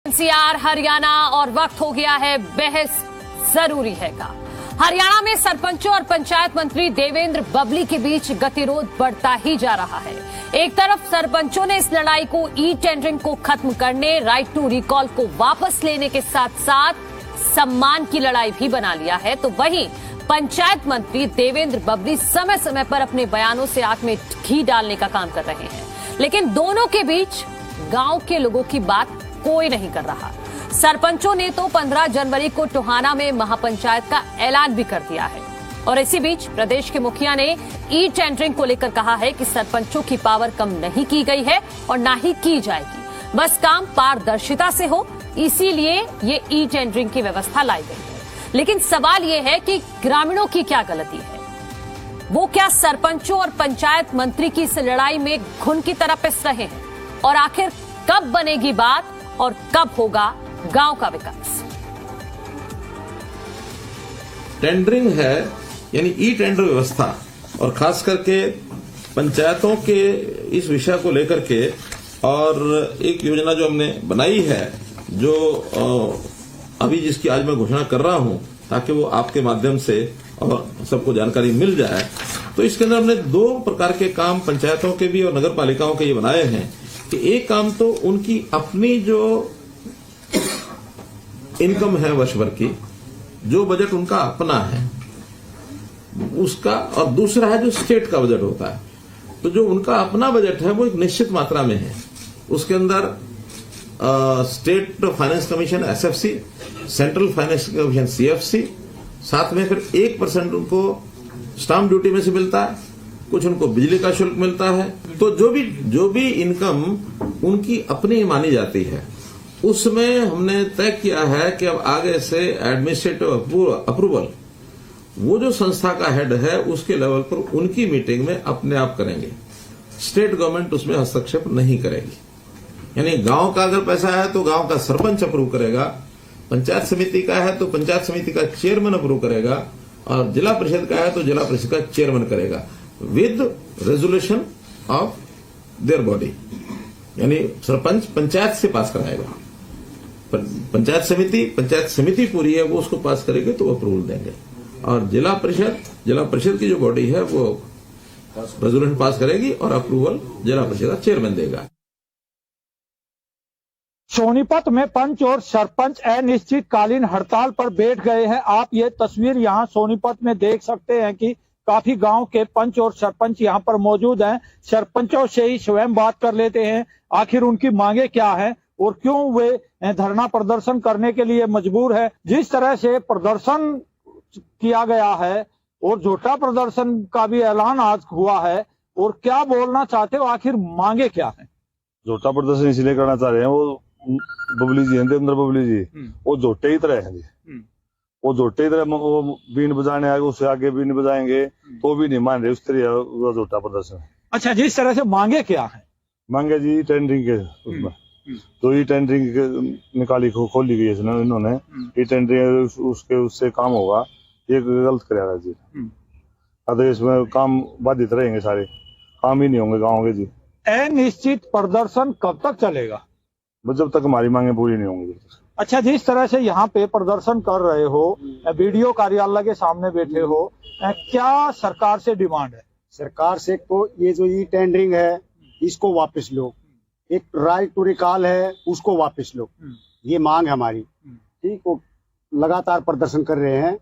NCR Haryana और वक्त हो गया है बहस जरूरी है का। हरियाणा में सरपंचों और पंचायत मंत्री देवेंद्र बबली के बीच गतिरोध बढ़ता ही जा रहा है। एक तरफ सरपंचों ने इस लड़ाई को ई टेंडरिंग को खत्म करने, राइट टू रिकॉल को वापस लेने के साथ साथ सम्मान की लड़ाई भी बना लिया है, तो वहीं पंचायत मंत्री देवेंद्र बबली समय समय पर अपने बयानों से आंख में घी डालने का काम कर रहे हैं। लेकिन दोनों के बीच गांव के लोगों की बात कोई नहीं कर रहा। सरपंचों ने तो 15 जनवरी को टोहाना में महापंचायत का ऐलान भी कर दिया है और इसी बीच प्रदेश के मुखिया ने ई टेंडरिंग को लेकर कहा है कि सरपंचों की पावर कम नहीं की गई है और ना ही की जाएगी, बस काम पारदर्शिता से हो, इसीलिए ये ई टेंडरिंग की व्यवस्था लाई गई है। लेकिन सवाल ये है कि ग्रामीणों की क्या गलती है? वो क्या सरपंचों और पंचायत मंत्री की इस लड़ाई में घुन की तरह पिस रहे हैं? और आखिर कब बनेगी बात और कब होगा गांव का विकास? टेंडरिंग है यानी ई टेंडर व्यवस्था और खास करके पंचायतों के इस विषय को लेकर के और एक योजना जो हमने बनाई है, जो अभी जिसकी आज मैं घोषणा कर रहा हूं ताकि वो आपके माध्यम से और सबको जानकारी मिल जाए। तो इसके अंदर हमने 2 प्रकार के काम पंचायतों के भी और नगर पालिकाओं के ये बनाए हैं कि एक काम तो उनकी अपनी जो इनकम है वर्ष भर की, जो बजट उनका अपना है उसका, और दूसरा है जो स्टेट का बजट होता है। तो जो उनका अपना बजट है वो एक निश्चित मात्रा में है, उसके अंदर state finance commission SFC, central finance commission CFC, साथ में फिर 1% उनको स्टाम्प ड्यूटी में से मिलता है, कुछ उनको बिजली का शुल्क मिलता है। तो जो भी इनकम उनकी अपनी मानी जाती है, उसमें हमने तय किया है कि अब आगे से एडमिनिस्ट्रेटिव अप्रूवल वो जो संस्था का हेड है उसके लेवल पर उनकी मीटिंग में अपने आप करेंगे, स्टेट गवर्नमेंट उसमें हस्तक्षेप नहीं करेगी। यानी गांव का अगर पैसा है तो गांव का सरपंच अप्रूव करेगा, पंचायत समिति का है तो पंचायत समिति का चेयरमैन अप्रूव करेगा, और जिला परिषद का है तो जिला परिषद का चेयरमैन करेगा with resolution of their body. यानी सरपंच पंचायत से पास कराएगा, पंचायत समिति पूरी है वो उसको पास करेगी तो अप्रूवल देंगे, और जिला परिषद की जो बॉडी है वो रेजोल्यूशन पास करेगी और अप्रूवल जिला परिषद का चेयरमैन देगा। सोनीपत में पंच और सरपंच अनिश्चितकालीन हड़ताल पर बैठ गए हैं। आप ये तस्वीर यहाँ सोनीपत में देख सकते हैं कि काफी गांव के पंच और सरपंच यहाँ पर मौजूद हैं। सरपंचों से ही स्वयं बात कर लेते हैं, आखिर उनकी मांगे क्या है और क्यों वे धरना प्रदर्शन करने के लिए मजबूर है। जिस तरह से प्रदर्शन किया गया है और झूठा प्रदर्शन का भी ऐलान आज हुआ है, और क्या बोलना चाहते हो, आखिर मांगे क्या है? झूठा प्रदर्शन इसलिए करना चाह रहे हैं, वो बबली जी हैं, देवेंद्र बबली जी, वो झूठे ही तरह हैं जी, वो झूठे ही तरह वो बीन बजाने आएगा, उससे आगे बीन बजाएंगे तो भी नहीं मान रहे, उस तरह झूठा प्रदर्शन। अच्छा, जिस तरह से मांगे क्या है? मांगे जी टेंडरिंग के उसमें तो ये टेंडरिंग निकाली खोली गई है इन्होंने, ये टेंडरिंग उससे काम होगा, ये गलत करेगा जी। अगर इसमें काम बाधित रहेंगे, सारे काम ही नहीं होंगे गाँव के जी। अनिश्चित प्रदर्शन कब तक चलेगा? जब तक हमारी मांगे पूरी नहीं होंगी। अच्छा, जिस तरह से यहाँ पे प्रदर्शन कर रहे हो, बीडीओ कार्यालय के सामने बैठे हो, क्या सरकार से डिमांड है? सरकार से को ये जो ई टेंडरिंग है इसको वापस लो, एक राइट टू रिकॉल है उसको वापस लो, ये मांग है हमारी। ठीक, वो लगातार प्रदर्शन कर रहे हैं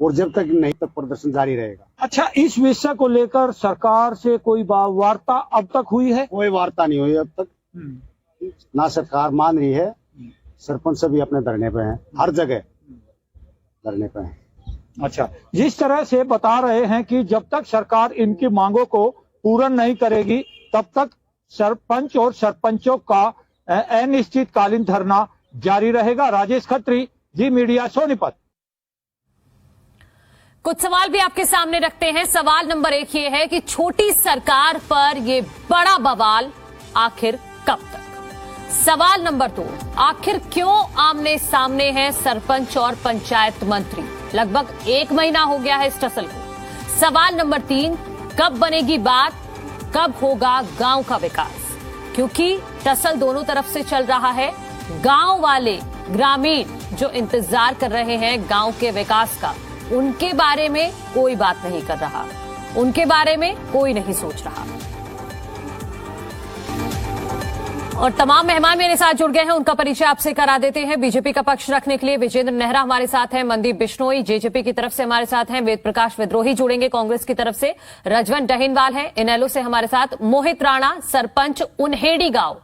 और जब तक नहीं तक प्रदर्शन जारी रहेगा। अच्छा, इस विषय को लेकर सरकार से कोई वार्ता अब तक हुई है? कोई वार्ता नहीं हुई अब तक, ना सरकार मान रही है। सरपंच सभी अपने धरने पे हैं, हर जगह धरने पे हैं। अच्छा, जिस तरह से बता रहे हैं कि जब तक सरकार इनकी मांगों को पूर्ण नहीं करेगी तब तक सरपंच और सरपंचों का अनिश्चितकालीन धरना जारी रहेगा। राजेश खत्री, जी मीडिया, सोनीपत। कुछ सवाल भी आपके सामने रखते हैं। सवाल नंबर 1 ये है कि छोटी सरकार पर ये बड़ा बवाल आखिर कब तक? सवाल नंबर 2, आखिर क्यों आमने सामने हैं सरपंच और पंचायत मंत्री? लगभग 1 महीना हो गया है इस टसल को। सवाल नंबर 3, कब बनेगी बात, कब होगा गांव का विकास? क्योंकि टसल दोनों तरफ से चल रहा है, गांव वाले ग्रामीण जो इंतजार कर रहे हैं गांव के विकास का, उनके बारे में कोई बात नहीं कर रहा, उनके बारे में कोई नहीं सोच रहा। और तमाम मेहमान मेरे साथ जुड़ गए हैं, उनका परिचय आपसे करा देते हैं। बीजेपी का पक्ष रखने के लिए विजेंद्र नेहरा हमारे साथ हैं, मनदीप बिश्नोई जेजेपी की तरफ से हमारे साथ हैं, वेद प्रकाश विद्रोही जुड़ेंगे कांग्रेस की तरफ से, रजवंत डहीनवाल है इनेलो से हमारे साथ, मोहित राणा सरपंच उन्हेड़ी गांव